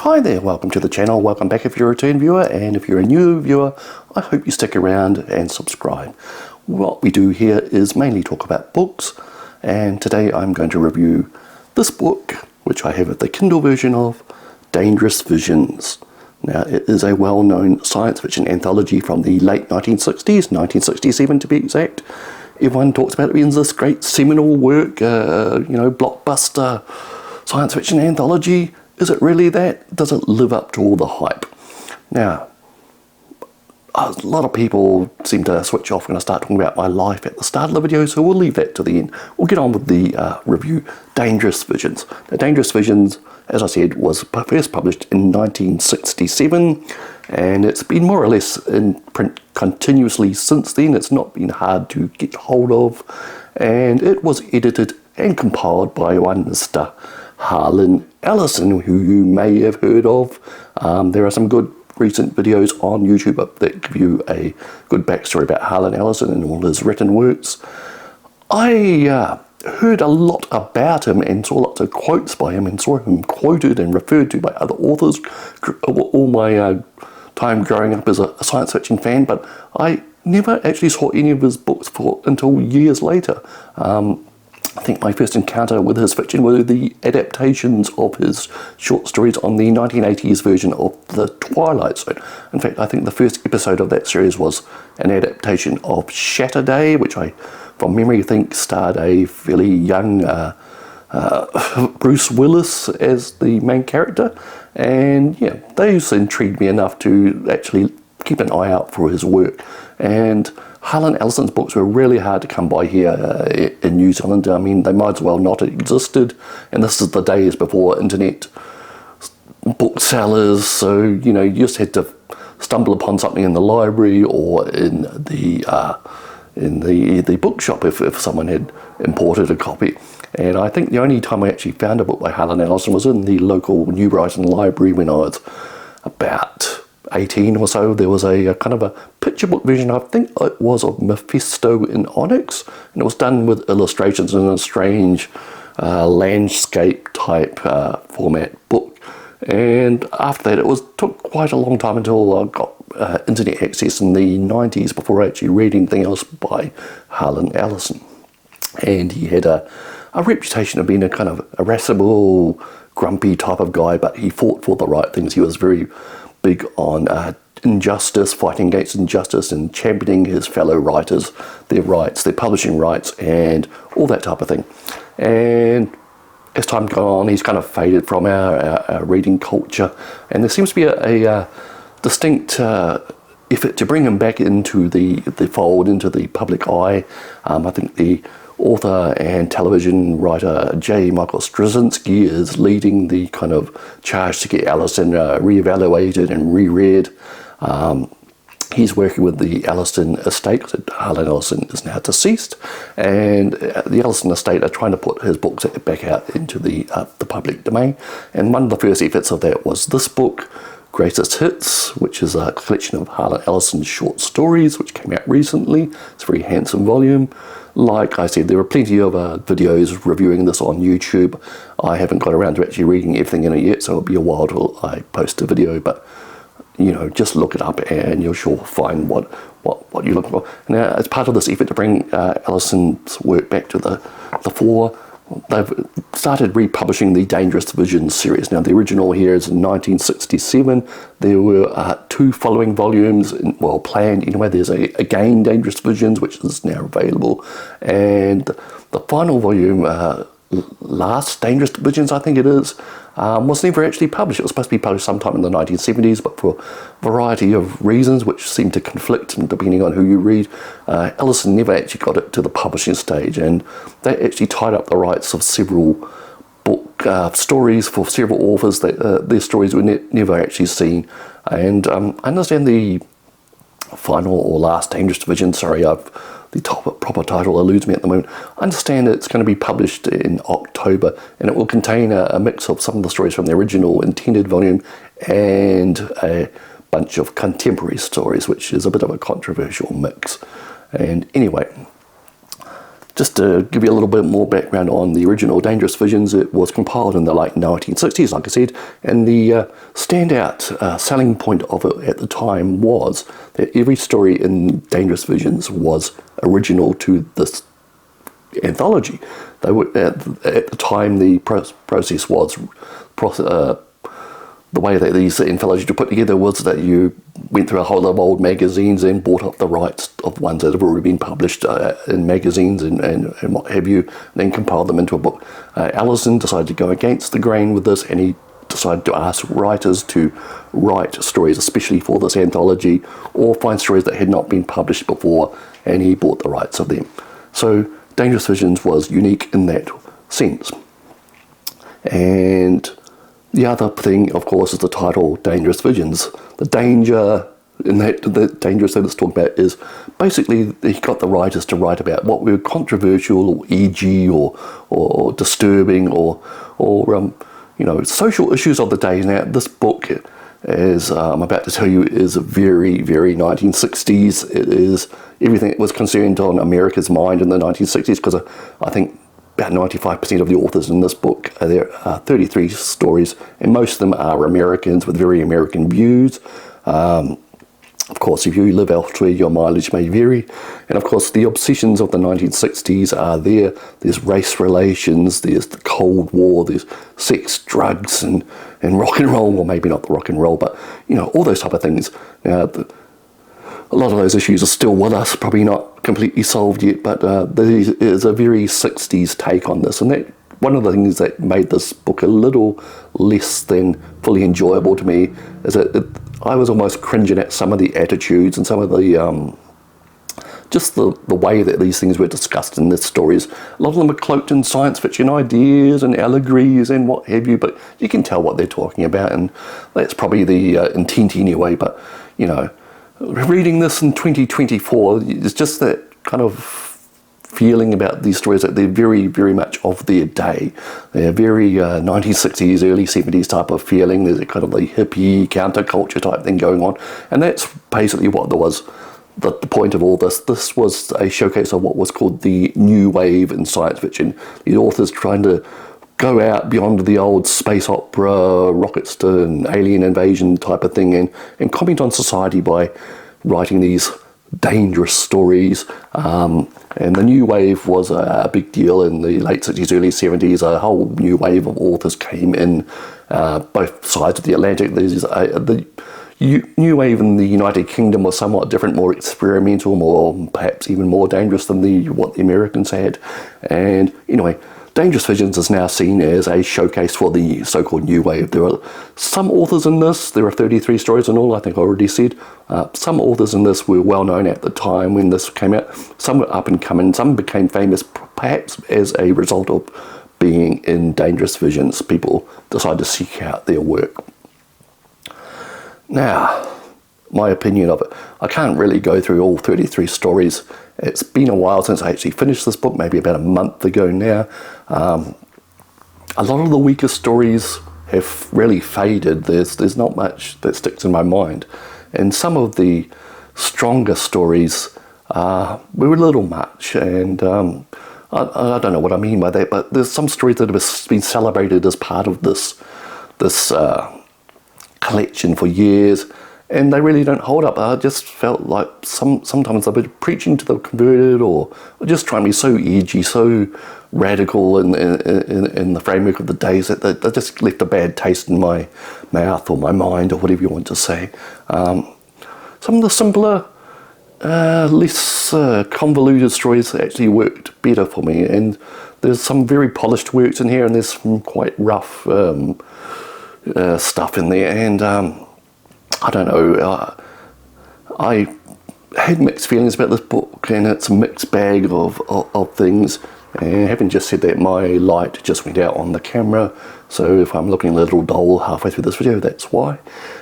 Hi there, welcome to the channel, welcome back if you're a return viewer, and if you're a new viewer, I hope you stick around and subscribe. What we do here is mainly talk about books, and today I'm going to review this book, which I have the Kindle version of, Dangerous Visions. Now, it is a well-known science fiction anthology from the late 1960s, 1967 to be exact. Everyone talks about it being this great seminal work, blockbuster science fiction anthology. Is it really that? Does it live up to all the hype? Now, a lot of people seem to switch off when I start talking about my life at the start of the video, so we'll leave that to the end. We'll get on with the review, Dangerous Visions. Now, Dangerous Visions, as I said, was first published in 1967, and it's been more or less in print continuously since then. It's not been hard to get hold of, and it was edited and compiled by one Mr. Harlan Ellison, who you may have heard of. There are some good recent videos on YouTube that give you a good backstory about Harlan Ellison and all his written works. I heard a lot about him and saw lots of quotes by him and saw him quoted and referred to by other authors all my time growing up as a science fiction fan, but I never actually saw any of his books until years later. I think my first encounter with his fiction were the adaptations of his short stories on the 1980s version of The Twilight Zone. In fact, I think the first episode of that series was an adaptation of Saturday, which I, from memory, think starred a fairly young Bruce Willis as the main character. And yeah, those intrigued me enough to actually keep an eye out for his work. And Harlan Ellison's books were really hard to come by here in New Zealand. I mean, they might as well not have existed, and this is the days before internet booksellers, so you just had to stumble upon something in the library or in the bookshop if someone had imported a copy. And I think the only time I actually found a book by Harlan Ellison was in the local New Brighton library when I was about 18 or so. There was a kind of a picture book version, I think it was, of Mephisto in Onyx, and it was done with illustrations in a strange landscape type format book. And after that, it took quite a long time until I got internet access in the 90s before I actually read anything else by Harlan Ellison. And he had a reputation of being a kind of irascible, grumpy type of guy, but he fought for the right things. He was very big on injustice, fighting against injustice, and championing his fellow writers, their rights, their publishing rights, and all that type of thing. And as time gone on, he's kind of faded from our reading culture, and there seems to be a distinct effort to bring him back into the fold, into the public eye. I think the author and television writer J. Michael Straczynski is leading the kind of charge to get Ellison reevaluated and reread. He's working with the Ellison estate. Harlan Ellison is now deceased, and the Ellison estate are trying to put his books back out into the public domain. And one of the first efforts of that was this book, Greatest Hits, which is a collection of Harlan Ellison's short stories, which came out recently. It's a very handsome volume. Like I said, there are plenty of videos reviewing this on YouTube. I haven't got around to actually reading everything in it yet, so it'll be a while till I post a video, but just look it up and you'll sure find what you're looking for. Now, as part of this effort to bring Ellison's work back to the fore, they've started republishing the Dangerous Visions series. Now, the original here is in 1967. There were two following volumes, planned anyway. There's again Dangerous Visions, which is now available. And the final volume, Last Dangerous Visions, I think it is, was never actually published. It was supposed to be published sometime in the 1970s, but for a variety of reasons, which seem to conflict depending on who you read, Ellison never actually got it to the publishing stage, and they actually tied up the rights of several book stories for several authors. That their stories were never actually seen. And I understand the final or Last Dangerous Vision, the proper title eludes me at the moment. I understand it's going to be published in October, and it will contain a mix of some of the stories from the original intended volume and a bunch of contemporary stories, which is a bit of a controversial mix. And anyway, Just to give you a little bit more background on the original Dangerous Visions, it was compiled in the late 1960s, like I said, and the standout selling point of it at the time was that every story in Dangerous Visions was original to this anthology. They were at the time the process was the way that these anthologies were put together was that you went through a whole lot of old magazines and bought up the rights of ones that have already been published in magazines and what have you, and then compiled them into a book. Ellison decided to go against the grain with this, and he decided to ask writers to write stories especially for this anthology, or find stories that had not been published before, and he bought the rights of them. So Dangerous Visions was unique in that sense. And the other thing, of course, is the title Dangerous Visions. The danger in that, the dangerous that it's talking about is basically he got the writers to write about what were controversial or edgy or disturbing or social issues of the day. Now, this book, as I'm about to tell you, is very, very 1960s. It is everything that was concerned on America's mind in the 1960s, because I think about 95% of the authors in this book, there are 33 stories, and most of them are Americans with very American views. Of course, if you live elsewhere, your mileage may vary. And of course, the obsessions of the 1960s are there. There's race relations, there's the Cold War, there's sex, drugs, and rock and roll. Well, maybe not the rock and roll, but, all those type of things. Now, a lot of those issues are still with us, probably not completely solved yet, but there is a very 60s take on this. And that one of the things that made this book a little less than fully enjoyable to me is that I was almost cringing at some of the attitudes and some of the just the way that these things were discussed in the stories. A lot of them are cloaked in science fiction ideas and allegories and what have you, but you can tell what they're talking about, and that's probably the intent anyway. But, reading this in 2024, it's just that kind of feeling about these stories that they're very, very much of their day. They're very 1960s, early 70s type of feeling. There's a kind of the hippie counterculture type thing going on, and that's basically what there was. The point of all this. This was a showcase of what was called the new wave in science fiction. The authors trying to go out beyond the old space opera, rockets to an alien invasion type of thing, and comment on society by writing these dangerous stories. And the new wave was a big deal in the late 60s, early 70s. A whole new wave of authors came in, both sides of the Atlantic. The new wave in the United Kingdom was somewhat different, more experimental, more perhaps even more dangerous than what the Americans had. And anyway, Dangerous Visions is now seen as a showcase for the so-called new wave. There are some authors in this. There are 33 stories in all, I think I already said. Some authors in this were well known at the time when this came out. Some were up and coming. Some became famous perhaps as a result of being in Dangerous Visions. People decided to seek out their work. Now, my opinion of it. I can't really go through all 33 stories. It's been a while since I actually finished this book, maybe about a month ago now. A lot of the weaker stories have really faded. There's not much that sticks in my mind. And some of the stronger stories were a little much. And I don't know what I mean by that, but there's some stories that have been celebrated as part of this collection for years, and they really don't hold up. I just felt like sometimes they've been preaching to the converted, or just trying to be so edgy, so radical in the framework of the days that they just left a bad taste in my mouth or my mind, or whatever you want to say. Some of the simpler, less convoluted stories actually worked better for me, and there's some very polished works in here, and there's some quite rough stuff in there, and I don't know, I had mixed feelings about this book, and it's a mixed bag of things. And having just said that, my light just went out on the camera, so if I'm looking a little dull halfway through this video, that's why.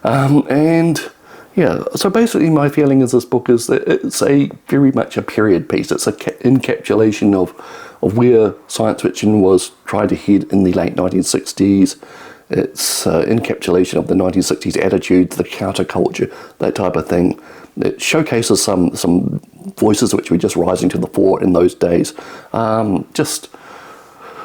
And yeah, so basically my feeling is this book is that it's very much a period piece. It's an encapsulation of where science fiction was trying to head in the late 1960s, It's encapsulation of the 1960s attitudes, the counterculture, that type of thing. It showcases some voices which were just rising to the fore in those days. Just,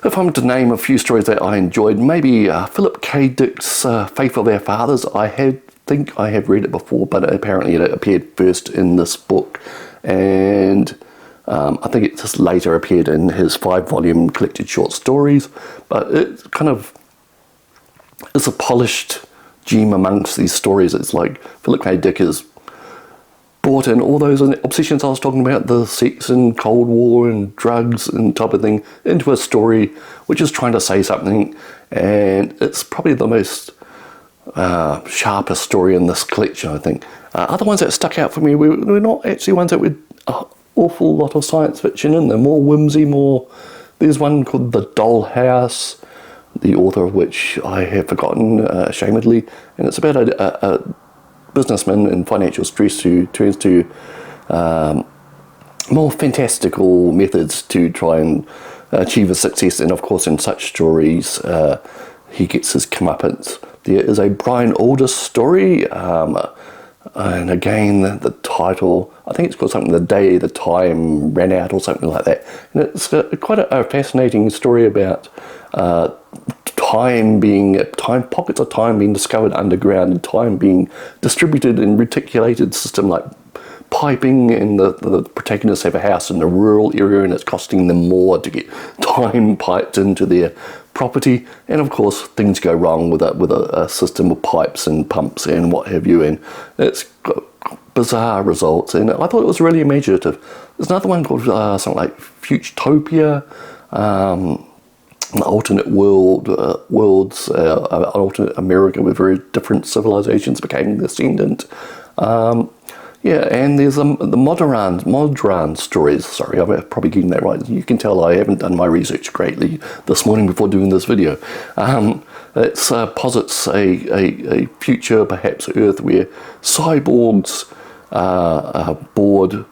if I'm to name a few stories that I enjoyed, maybe Philip K. Dick's Faith of Our Fathers. I think I have read it before, but apparently it appeared first in this book. And I think it just later appeared in his 5-volume collected short stories. But it kind of is a polished gem amongst these stories. It's like Philip K. Dick has brought in all those obsessions I was talking about, the sex and Cold War and drugs and type of thing, into a story which is trying to say something. And it's probably the most sharpest story in this collection, I think. Other ones that stuck out for me were not actually ones that were an awful lot of science fiction in them, more whimsy, more... There's one called The Dollhouse, the author of which I have forgotten, ashamedly, and it's about a businessman in financial stress who turns to more fantastical methods to try and achieve his success. And of course, in such stories, he gets his comeuppance. There is a Brian Aldiss story, and again, the title, I think it's called something, The Day the Time Ran Out, or something like that. And it's quite a fascinating story about pockets of time being discovered underground, and time being distributed in reticulated system like piping, and the protagonists have a house in the rural area and it's costing them more to get time piped into their property. And of course things go wrong with a system of pipes and pumps and what have you, and it's got bizarre results. And I thought it was really imaginative. There's another one called something like Futuretopia, an alternate worlds, an alternate America with very different civilizations became the ascendant. Yeah, and there's the Modran stories. Sorry, I'm probably getting that right. You can tell I haven't done my research greatly this morning before doing this video. It posits a future, perhaps Earth, where cyborgs are bored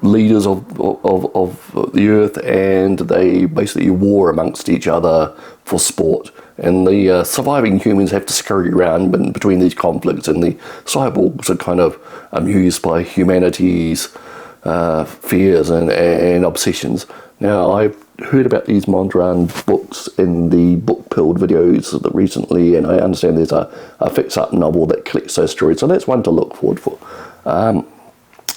leaders of the Earth, and they basically war amongst each other for sport. And the surviving humans have to scurry around between these conflicts, and the cyborgs are kind of amused by humanity's fears and obsessions. Now, I've heard about these Mondrian books in the book pilled videos recently, and I understand there's a fix-up novel that collects those stories, so that's one to look forward for.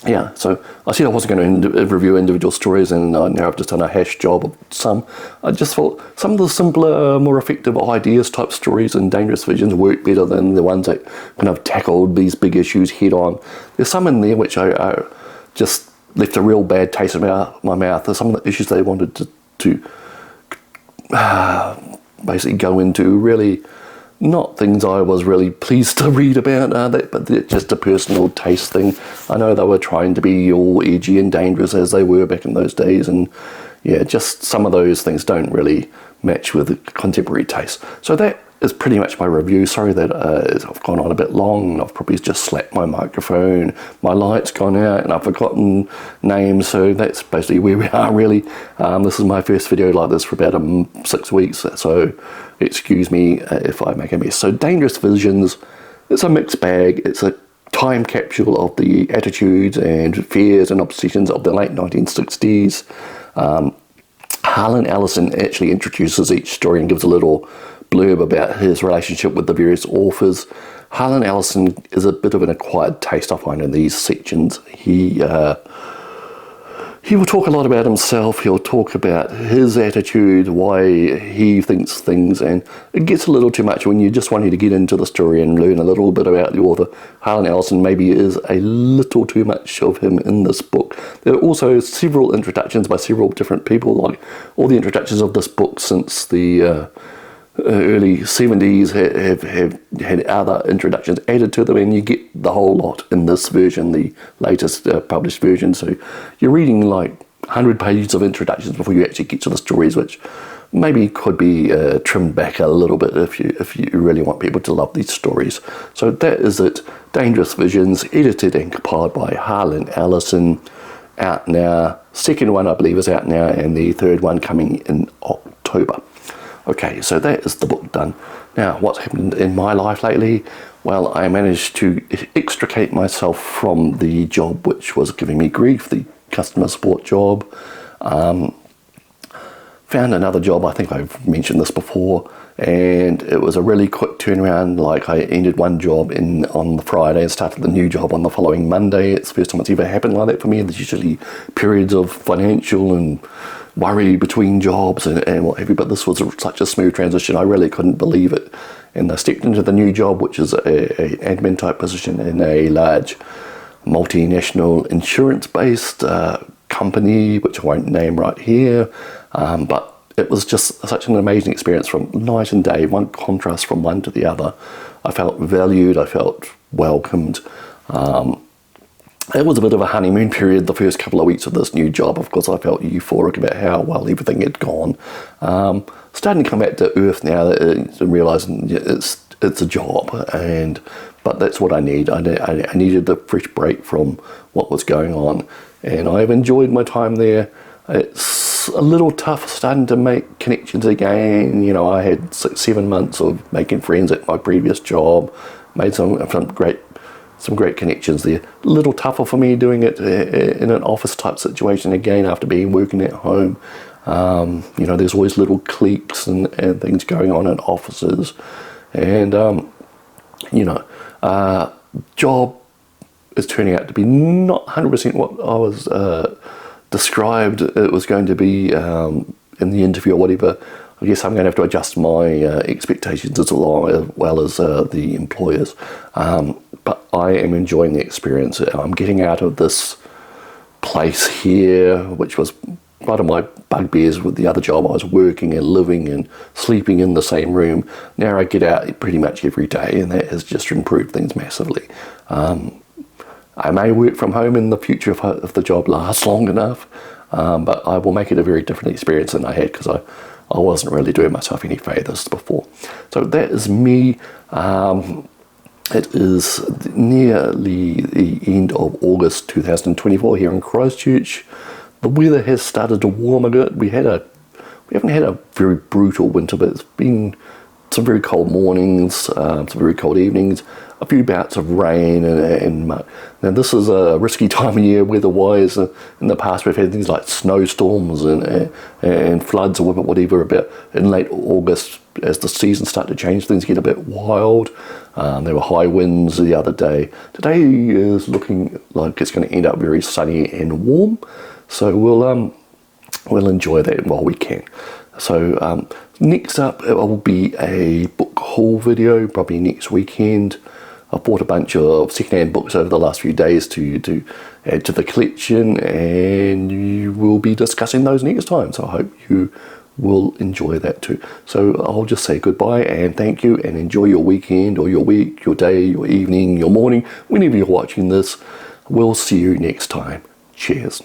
Yeah, so I said I wasn't going to review individual stories, and now I've just done a hash job of some. I just thought some of the simpler, more effective ideas type stories in Dangerous Visions work better than the ones that kind of tackled these big issues head on. There's some in there which I just left a real bad taste in my mouth. There's some of the issues they wanted to basically go into, really not things I was really pleased to read about, but just a personal taste thing. I know they were trying to be all edgy and dangerous as they were back in those days, and yeah, just some of those things don't really match with contemporary taste. So that is pretty much my review. Sorry that I've gone on a bit long. I've probably just slapped my microphone, my light's gone out, and I've forgotten names, so that's basically where we are really. This is my first video like this for about 6 weeks, so excuse me if I make a mess. So Dangerous Visions, it's a mixed bag. It's a time capsule of the attitudes and fears and obsessions of the late 1960s. Harlan Ellison actually introduces each story and gives a little blurb about his relationship with the various authors. Harlan Ellison is a bit of an acquired taste, I find, in these sections. He will talk a lot about himself. He'll talk about his attitude, why he thinks things, and it gets a little too much when you just wanting to get into the story and learn a little bit about the author. Harlan Ellison maybe is a little too much of him in this book. There are also several introductions by several different people, like all the introductions of this book since the early 70s have had other introductions added to them, and you get the whole lot in this version, the latest published version. So you're reading like 100 pages of introductions before you actually get to the stories, which maybe could be trimmed back a little bit if you really want people to love these stories. So that is it. Dangerous Visions, edited and compiled by Harlan Ellison, out now. Second one I believe is out now, and the third one coming in October. Okay, so that is the book done. Now, what's happened in my life lately? Well, I managed to extricate myself from the job which was giving me grief, the customer support job. Found another job, I think I've mentioned this before, and it was a really quick turnaround. Like, I ended one job on the Friday and started the new job on the following Monday. It's the first time it's ever happened like that for me. There's usually periods of financial and worry between jobs and what have you, but this was such a smooth transition. I really couldn't believe it. And I stepped into the new job, which is a admin type position in a large multinational insurance-based company, which I won't name right here, but it was just such an amazing experience from night and day, one contrast from one to the other. I felt valued, I felt welcomed. It was a bit of a honeymoon period the first couple of weeks of this new job. Of course, I felt euphoric about how well everything had gone. Starting to come back to earth now and realising it's a job, but that's what I need. I needed a fresh break from what was going on, and I've enjoyed my time there. It's a little tough starting to make connections again. You know, I had 6-7 months of making friends at my previous job, made some great connections there. A little tougher for me doing it in an office type situation again after working at home. You know, there's always little cliques and things going on in offices, and you know, job is turning out to be not 100% what I was described it was going to be in the interview or whatever. I guess I'm going to have to adjust my expectations as well as the employers. But I am enjoying the experience. I'm getting out of this place here, which was one of my bugbears with the other job. I was working and living and sleeping in the same room. Now I get out pretty much every day, and that has just improved things massively. I may work from home in the future if the job lasts long enough, but I will make it a very different experience than I had, because I wasn't really doing myself any favours before. So that is me. It is nearly the end of August 2024 here in Christchurch. The weather has started to warm a bit. We haven't had a very brutal winter, but it's been some very cold mornings, some very cold evenings, a few bouts of rain and mud. Now, this is a risky time of year weather-wise. In the past, we've had things like snowstorms and floods or whatever about in late August. As the seasons start to change, things get a bit wild. There were high winds the other day. Today is looking like it's going to end up very sunny and warm, so we'll enjoy that while we can. So next up, it will be a book haul video, probably next weekend. I've bought a bunch of secondhand books over the last few days to add to the collection, and you will be discussing those next time. So I hope you will enjoy that too. So I'll just say goodbye and thank you, and enjoy your weekend or your week, your day, your evening, your morning, whenever you're watching this. We'll see you next time. Cheers.